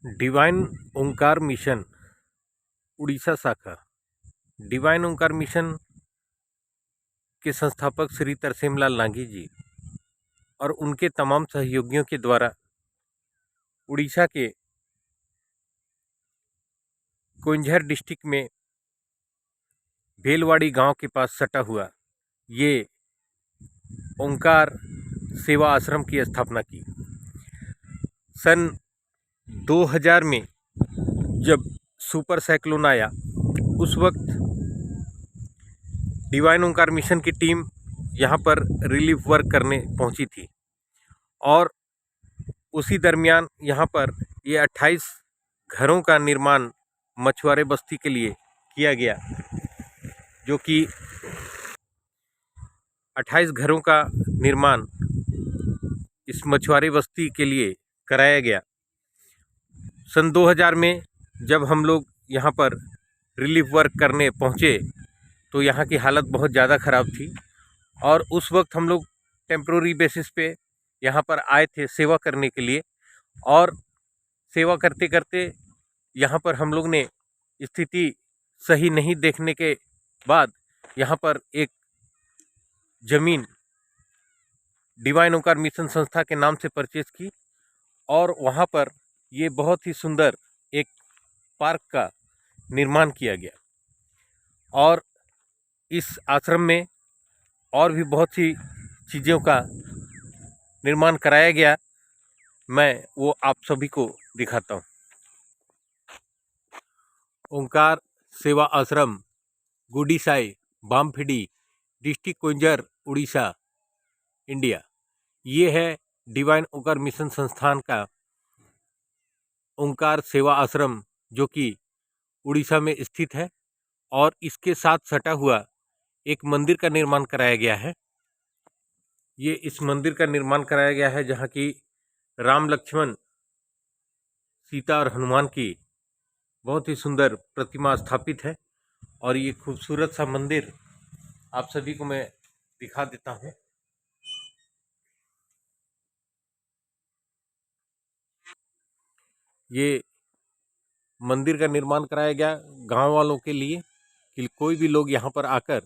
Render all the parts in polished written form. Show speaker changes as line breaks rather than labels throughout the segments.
Divine ओंकार mission Orissa शाखा। Divine ओंकार mission के संस्थापक श्री तरसेमलाल नागी जी और उनके तमाम सहयोगियों के द्वारा उड़ीसा के कोइंझर डिस्ट्रिक्ट में भेलवाड़ी गांव के पास सटा हुआ ये ओंकार सेवा आश्रम की स्थापना की। सन 2000 में जब सुपर साइक्लोन आया उस वक्त डिवाइन ओंकार मिशन की टीम यहाँ पर रिलीफ वर्क करने पहुँची थी और उसी दरमियान यहाँ पर ये 28 घरों का निर्माण मछुआरे बस्ती के लिए किया गया, जो कि 28 घरों का निर्माण इस मछुआरे बस्ती के लिए कराया गया। सन 2000 में जब हम लोग यहाँ पर रिलीफ वर्क करने पहुँचे तो यहाँ की हालत बहुत ज़्यादा ख़राब थी और उस वक्त हम लोग टेम्प्रोरी बेसिस पे यहाँ पर आए थे सेवा करने के लिए। और सेवा करते करते यहाँ पर हम लोग ने स्थिति सही नहीं देखने के बाद यहाँ पर एक ज़मीन डिवाइन ओंकार मिशन संस्था के नाम से परचेज की और वहाँ पर ये बहुत ही सुंदर एक पार्क का निर्माण किया गया और इस आश्रम में और भी बहुत सी चीज़ों का निर्माण कराया गया। मैं वो आप सभी को दिखाता हूँ। ओंकार सेवा आश्रम, गुडीसाई, बामफिडी, डिस्ट्रिक्ट कोइंझर, उड़ीसा, इंडिया। ये है डिवाइन ओंकार मिशन संस्थान का ओंकार सेवा आश्रम, जो कि उड़ीसा में स्थित है और इसके साथ सटा हुआ एक मंदिर का निर्माण कराया गया है। ये इस मंदिर का निर्माण कराया गया है जहाँ की राम, लक्ष्मण, सीता और हनुमान की बहुत ही सुंदर प्रतिमा स्थापित है और ये खूबसूरत सा मंदिर आप सभी को मैं दिखा देता हूँ। ये मंदिर का निर्माण कराया गया गांव वालों के लिए कि कोई भी लोग यहाँ पर आकर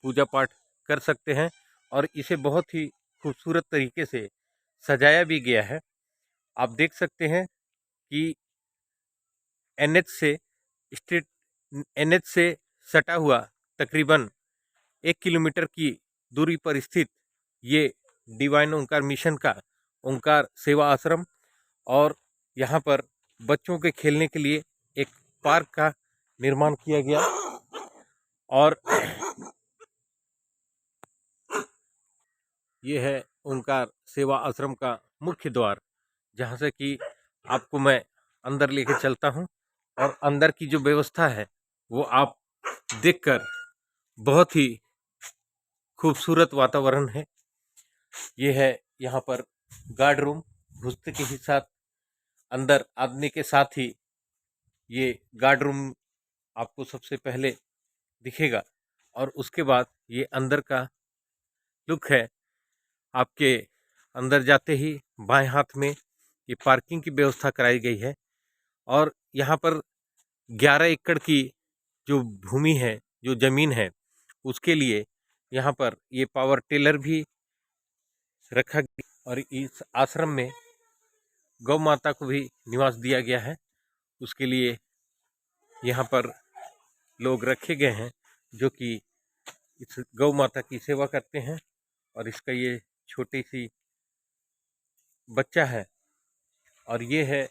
पूजा पाठ कर सकते हैं और इसे बहुत ही खूबसूरत तरीके से सजाया भी गया है। आप देख सकते हैं कि एनएच से सटा हुआ तकरीबन 1 किलोमीटर की दूरी पर स्थित ये डिवाइन ओंकार मिशन का ओंकार सेवा आश्रम और यहाँ पर बच्चों के खेलने के लिए एक पार्क का निर्माण किया गया और ये है ओंकार सेवा आश्रम का मुख्य द्वार, जहाँ से कि आपको मैं अंदर लेके चलता हूँ और अंदर की जो व्यवस्था है वो आप देखकर बहुत ही खूबसूरत वातावरण है। ये है यहाँ पर गार्ड रूम, घुसते के ही साथ अंदर आने के साथ ही ये गार्ड रूम आपको सबसे पहले दिखेगा और उसके बाद ये अंदर का लुक है। आपके अंदर जाते ही बाएं हाथ में ये पार्किंग की व्यवस्था कराई गई है और यहाँ पर 11 एकड़ की जो भूमि है, जो ज़मीन है, उसके लिए यहाँ पर ये पावर टिलर भी रखा गया और इस आश्रम में गौ माता को भी निवास दिया गया है। उसके लिए यहाँ पर लोग रखे गए हैं जो कि इस गौ माता की सेवा करते हैं और इसका ये छोटी सी बच्चा है और ये है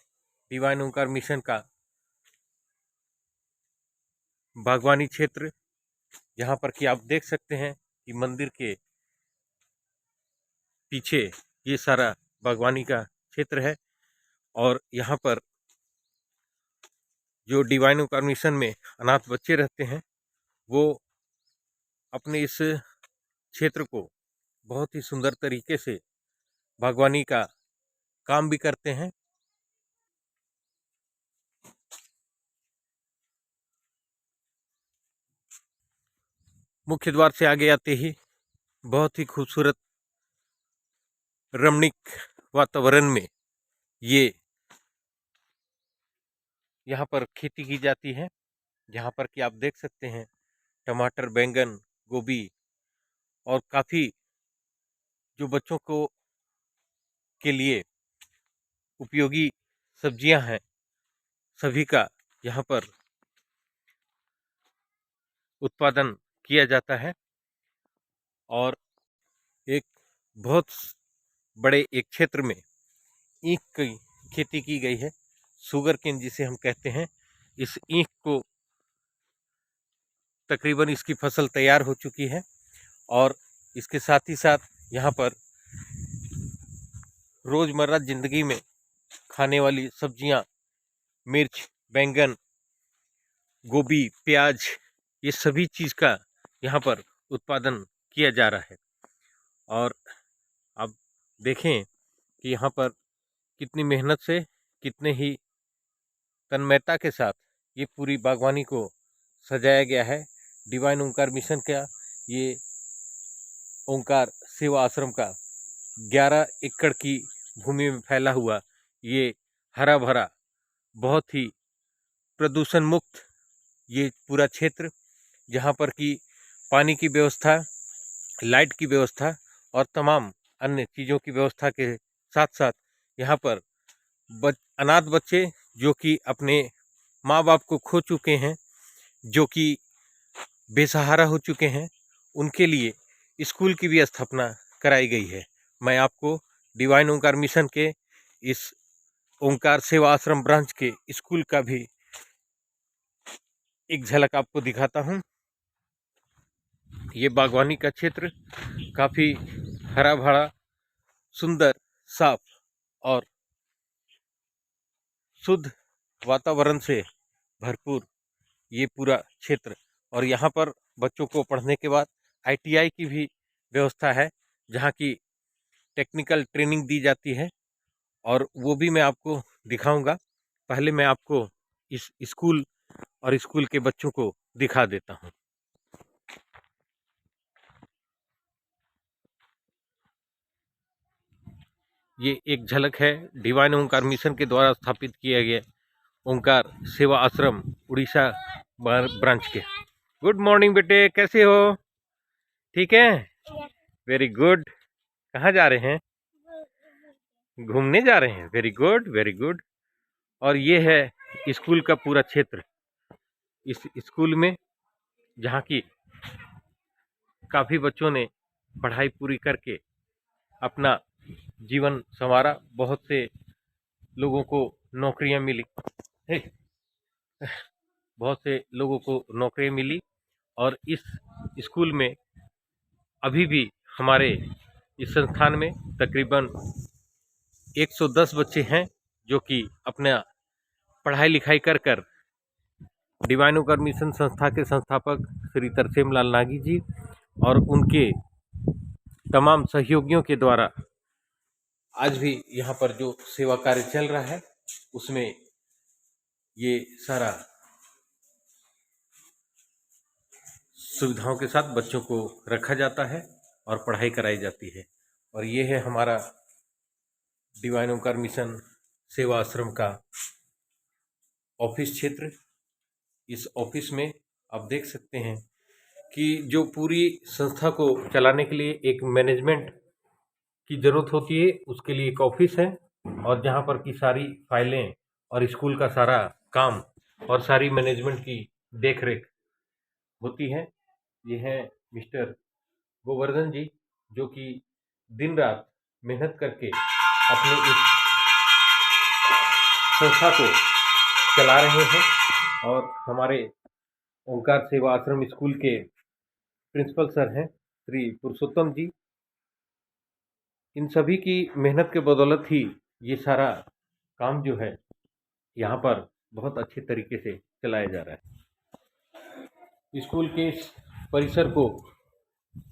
डिवाइन ओंकार मिशन का बागवानी क्षेत्र, जहाँ पर कि आप देख सकते हैं कि मंदिर के पीछे ये सारा बागवानी का क्षेत्र है और यहाँ पर जो डिवाइन ओंकार मिशन में अनाथ बच्चे रहते हैं वो अपने इस क्षेत्र को बहुत ही सुंदर तरीके से बागवानी का काम भी करते हैं। मुख्य द्वार से आगे आते ही बहुत ही खूबसूरत रमणीक वातावरण में ये यहाँ पर खेती की जाती है, जहाँ पर कि आप देख सकते हैं टमाटर, बैंगन, गोभी और काफ़ी जो बच्चों को के लिए उपयोगी सब्जियां हैं, सभी का यहाँ पर उत्पादन किया जाता है। और एक बहुत बड़े एक क्षेत्र में ईख की खेती की गई है, शुगर केन जिसे हम कहते हैं। इस ईख को तकरीबन इसकी फसल तैयार हो चुकी है और इसके साथ ही साथ यहाँ पर रोज़मर्रा ज़िंदगी में खाने वाली सब्जियाँ, मिर्च, बैंगन, गोभी, प्याज, ये सभी चीज़ का यहाँ पर उत्पादन किया जा रहा है। और आप देखें कि यहाँ पर कितनी मेहनत से, कितने ही तन्मयता के साथ ये पूरी बागवानी को सजाया गया है। डिवाइन ओंकार मिशन का ये ओंकार सेवा आश्रम का 11 एकड़ की भूमि में फैला हुआ ये हरा भरा, बहुत ही प्रदूषण मुक्त ये पूरा क्षेत्र, जहाँ पर कि पानी की व्यवस्था, लाइट की व्यवस्था और तमाम अन्य चीज़ों की व्यवस्था के साथ साथ यहाँ पर अनाथ बच्चे जो कि अपने माँ बाप को खो चुके हैं, जो कि बेसहारा हो चुके हैं, उनके लिए स्कूल की भी स्थापना कराई गई है। मैं आपको डिवाइन ओंकार मिशन के इस ओंकार सेवा आश्रम ब्रांच के स्कूल का भी एक झलक आपको दिखाता हूँ। ये बागवानी का क्षेत्र काफ़ी हरा भरा, सुंदर, साफ और शुद्ध वातावरण से भरपूर ये पूरा क्षेत्र। और यहाँ पर बच्चों को पढ़ने के बाद ITI की भी व्यवस्था है, जहाँ की टेक्निकल ट्रेनिंग दी जाती है और वो भी मैं आपको दिखाऊंगा। पहले मैं आपको इस स्कूल और स्कूल के बच्चों को दिखा देता हूँ। ये एक झलक है डिवाइन ओंकार मिशन के द्वारा स्थापित किया गया ओंकार सेवा आश्रम उड़ीसा ब्रांच के। गुड मॉर्निंग बेटे, कैसे हो? ठीक है, वेरी गुड। कहाँ जा रहे हैं? घूमने जा रहे हैं। Very good, very good. और ये है स्कूल का पूरा क्षेत्र। इस स्कूल में जहाँ की काफ़ी बच्चों ने पढ़ाई पूरी करके अपना जीवन संवारा, बहुत से लोगों को नौकरियां मिली, बहुत से लोगों को नौकरियां मिली। और इस स्कूल में अभी भी हमारे इस संस्थान में तकरीबन 110 बच्चे हैं जो कि अपना पढ़ाई लिखाई कर कर डिवाइन ओंकार मिशन संस्था के संस्थापक श्री तरसेम लाल नागी जी और उनके तमाम सहयोगियों के द्वारा आज भी यहाँ पर जो सेवा कार्य चल रहा है उसमें ये सारा सुविधाओं के साथ बच्चों को रखा जाता है और पढ़ाई कराई जाती है। और ये है हमारा डिवाइन ओंकार मिशन सेवा आश्रम का ऑफिस क्षेत्र। इस ऑफिस में आप देख सकते हैं कि जो पूरी संस्था को चलाने के लिए एक मैनेजमेंट की ज़रूरत होती है, उसके लिए एक ऑफिस है और जहाँ पर की सारी फाइलें और स्कूल का सारा काम और सारी मैनेजमेंट की देखरेख होती है। ये है मिस्टर गोवर्धन जी, जो कि दिन रात मेहनत करके अपने इस संस्था को चला रहे हैं। और हमारे ओंकार सेवा आश्रम स्कूल के प्रिंसिपल सर हैं श्री पुरुषोत्तम जी। इन सभी की मेहनत के बदौलत ही ये सारा काम जो है यहाँ पर बहुत अच्छे तरीके से चलाया जा रहा है। स्कूल के इस परिसर को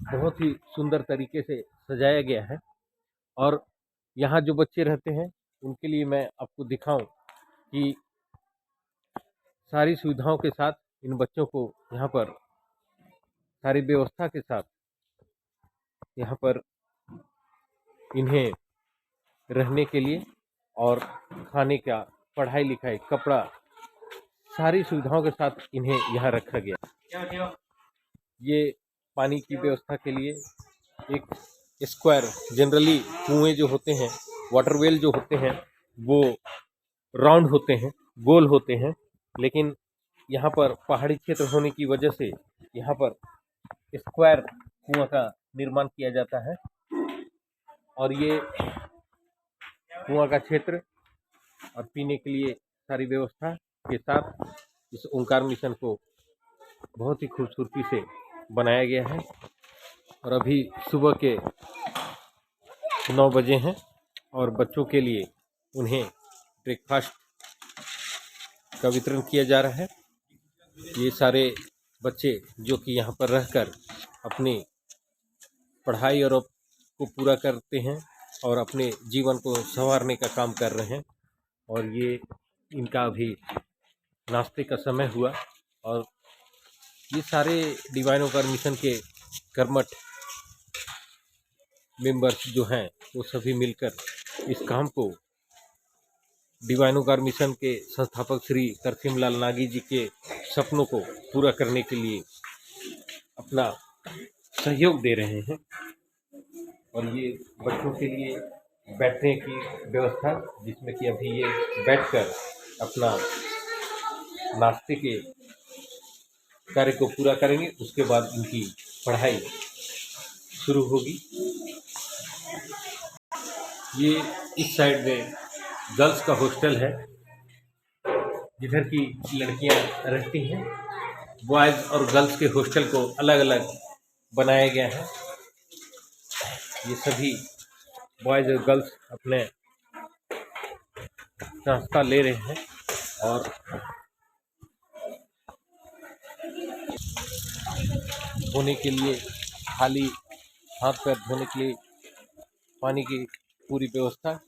बहुत ही सुंदर तरीके से सजाया गया है और यहाँ जो बच्चे रहते हैं उनके लिए मैं आपको दिखाऊं कि सारी सुविधाओं के साथ इन बच्चों को यहाँ पर सारी व्यवस्था के साथ यहाँ पर इन्हें रहने के लिए और खाने का, पढ़ाई लिखाई, कपड़ा सारी सुविधाओं के साथ इन्हें यहाँ रखा गया। ये पानी की व्यवस्था के लिए एक स्क्वायर, जनरली कुएं जो होते हैं, वाटरवेल जो होते हैं, वो राउंड होते हैं, गोल होते हैं, लेकिन यहाँ पर पहाड़ी क्षेत्र होने की वजह से यहाँ पर स्क्वायर कुआं का निर्माण किया जाता है। और ये कुआं का क्षेत्र और पीने के लिए सारी व्यवस्था के साथ इस ओंकार मिशन को बहुत ही खूबसूरती से बनाया गया है। और अभी सुबह के 9 बजे हैं और बच्चों के लिए उन्हें ब्रेकफास्ट का वितरण किया जा रहा है। ये सारे बच्चे जो कि यहाँ पर रहकर अपनी पढ़ाई और को पूरा करते हैं और अपने जीवन को संवारने का काम कर रहे हैं। और ये इनका अभी नाश्ते का समय हुआ और ये सारे डिवाइन ओंकार मिशन के कर्मठ मेंबर्स जो हैं वो सभी मिलकर इस काम को डिवाइन ओंकार मिशन के संस्थापक श्री तरसेम लाल नागी जी के सपनों को पूरा करने के लिए अपना सहयोग दे रहे हैं। और ये बच्चों के लिए बैठने की व्यवस्था, जिसमें कि अभी ये बैठकर अपना नाश्ते के कार्य को पूरा करेंगे, उसके बाद इनकी पढ़ाई शुरू होगी। ये इस साइड में गर्ल्स का हॉस्टल है, जिधर की लड़कियां रहती हैं। बॉयज़ और गर्ल्स के हॉस्टल को अलग अलग बनाया गया है। ये सभी बॉयज़ और गर्ल्स अपने नाश्ता ले रहे हैं और धोने के लिए, खाली हाथ पैर धोने के लिए पानी की पूरी व्यवस्था।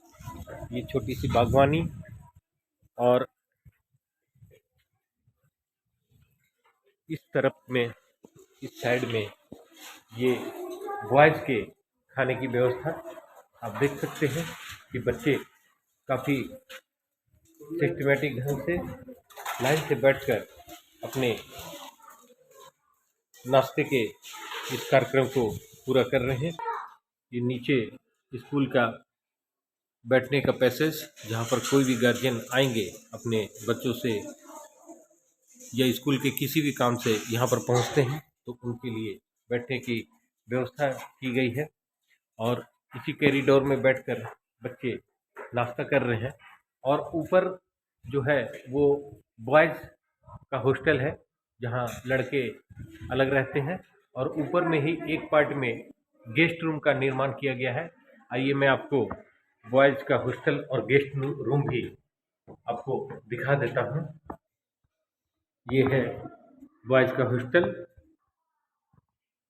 ये छोटी सी बागवानी और इस तरफ में, इस साइड में ये बॉयज़ के खाने की व्यवस्था। आप देख सकते हैं कि बच्चे काफ़ी सिस्टमेटिक ढंग से लाइन से बैठकर अपने नाश्ते के इस कार्यक्रम को पूरा कर रहे हैं। ये नीचे स्कूल का बैठने का पैसेज, जहाँ पर कोई भी गार्जियन आएंगे अपने बच्चों से या स्कूल के किसी भी काम से यहाँ पर पहुँचते हैं तो उनके लिए बैठने की व्यवस्था की गई है। और इसी कॉरिडोर में बैठकर बच्चे नाश्ता कर रहे हैं। और ऊपर जो है वो बॉयज़ का हॉस्टल है, जहाँ लड़के अलग रहते हैं, और ऊपर में ही एक पार्ट में गेस्ट रूम का निर्माण किया गया है। आइए मैं आपको बॉयज़ का हॉस्टल और गेस्ट रूम भी आपको दिखा देता हूँ। ये है बॉयज़ का हॉस्टल,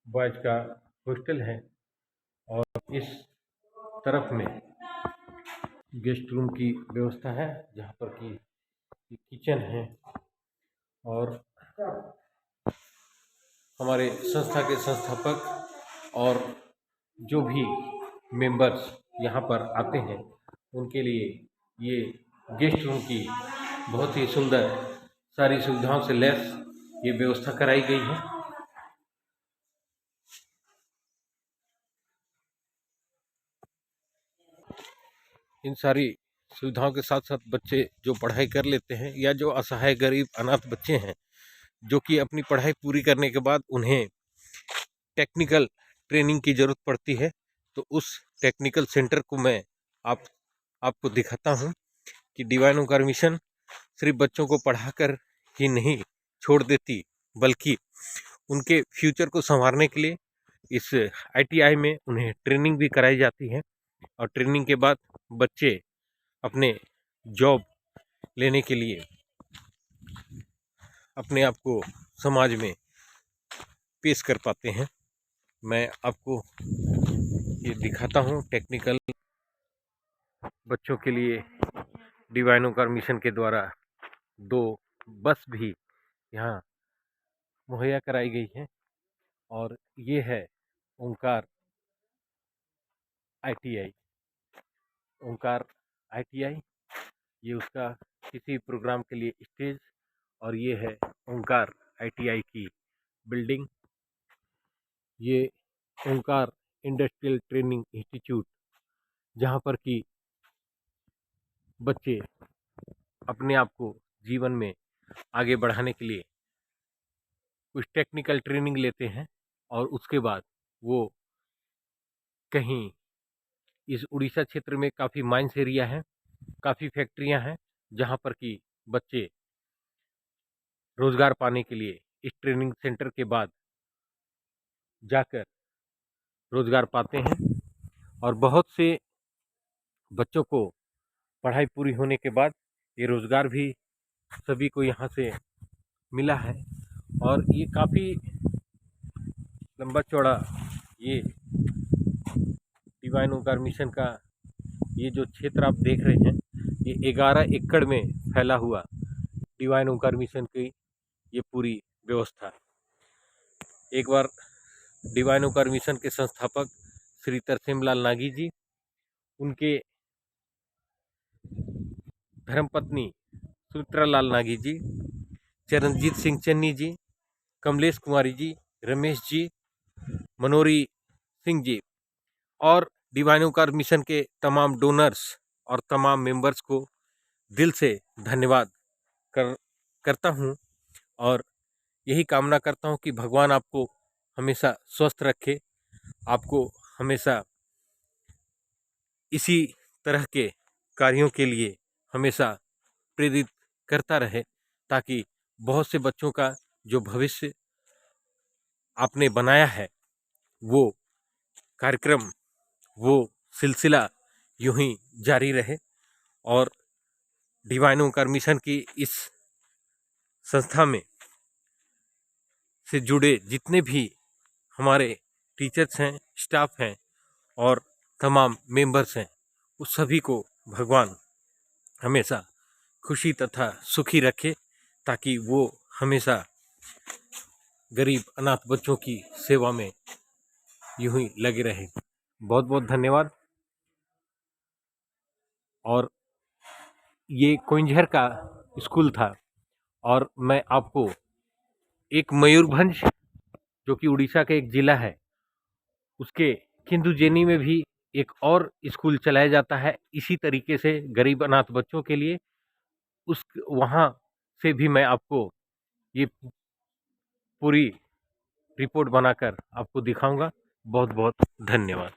बॉयज़ का हॉस्टल है। और इस तरफ में गेस्ट रूम की व्यवस्था है, जहाँ पर कि किचन है। और हमारे संस्था के संस्थापक और जो भी मेंबर्स यहाँ पर आते हैं उनके लिए ये गेस्ट रूम की बहुत ही सुंदर सारी सुविधाओं से लैस ये व्यवस्था कराई गई है। इन सारी सुविधाओं के साथ साथ बच्चे जो पढ़ाई कर लेते हैं या जो असहाय गरीब अनाथ बच्चे हैं, जो कि अपनी पढ़ाई पूरी करने के बाद उन्हें टेक्निकल ट्रेनिंग की ज़रूरत पड़ती है, तो उस टेक्निकल सेंटर को मैं आपको दिखाता हूँ कि डिवाइन ओंकार मिशन सिर्फ बच्चों को पढ़ाकर ही नहीं छोड़ देती, बल्कि उनके फ्यूचर को संवारने के लिए इस ITI में उन्हें ट्रेनिंग भी कराई जाती है। और ट्रेनिंग के बाद बच्चे अपने जॉब लेने के लिए अपने आप को समाज में पेश कर पाते हैं। मैं आपको ये दिखाता हूँ टेक्निकल बच्चों के लिए डिवाइन ओंकार मिशन के द्वारा 2 बस भी यहाँ मुहैया कराई गई है। और ये है ओंकार ITI, ओंकार ITI। ये उसका किसी प्रोग्राम के लिए स्टेज और ये है ओंकार ITI की बिल्डिंग। ये ओंकार इंडस्ट्रियल ट्रेनिंग इंस्टीट्यूट, जहाँ पर कि बच्चे अपने आप को जीवन में आगे बढ़ाने के लिए कुछ टेक्निकल ट्रेनिंग लेते हैं और उसके बाद वो कहीं इस उड़ीसा क्षेत्र में काफ़ी माइंस एरिया है, काफ़ी फैक्ट्रियां हैं, जहां पर कि बच्चे रोजगार पाने के लिए इस ट्रेनिंग सेंटर के बाद जाकर रोजगार पाते हैं। और बहुत से बच्चों को पढ़ाई पूरी होने के बाद ये रोजगार भी सभी को यहाँ से मिला है। और ये काफ़ी लंबा चौड़ा ये डिवाइन ओंकार मिशन का ये जो क्षेत्र आप देख रहे हैं, ये 11 एकड़ में फैला हुआ डिवाइन ओंकार मिशन की ये पूरी व्यवस्था है। एक बार डिवाइन ओंकार मिशन के संस्थापक श्री तरसेम लाल नागी जी, उनके धर्मपत्नी सुमित्रा लाल नागी जी, चरणजीत सिंह चन्नी जी, कमलेश कुमारी जी, रमेश जी, मनोरी सिंह जी और डिवाइन ओंकार मिशन के तमाम डोनर्स और तमाम मेंबर्स को दिल से धन्यवाद करता हूँ। और यही कामना करता हूँ कि भगवान आपको हमेशा स्वस्थ रखे, आपको हमेशा इसी तरह के कार्यों के लिए हमेशा प्रेरित करता रहे, ताकि बहुत से बच्चों का जो भविष्य आपने बनाया है वो कार्यक्रम, वो सिलसिला यूं ही जारी रहे। और डिवाइन ओंकार मिशन की इस संस्था में से जुड़े जितने भी हमारे टीचर्स हैं, स्टाफ हैं और तमाम मेंबर्स हैं, उस सभी को भगवान हमेशा खुशी तथा सुखी रखे, ताकि वो हमेशा गरीब अनाथ बच्चों की सेवा में यूं ही लगे रहे। बहुत बहुत धन्यवाद। और ये कोइंझर का स्कूल था, और मैं आपको एक मयूरभंज, जो कि उड़ीसा का एक ज़िला है, उसके किंदुजेनी में भी एक और स्कूल चलाया जाता है इसी तरीके से गरीब अनाथ बच्चों के लिए। उस वहाँ से भी मैं आपको ये पूरी रिपोर्ट बनाकर आपको दिखाऊंगा। बहुत बहुत धन्यवाद।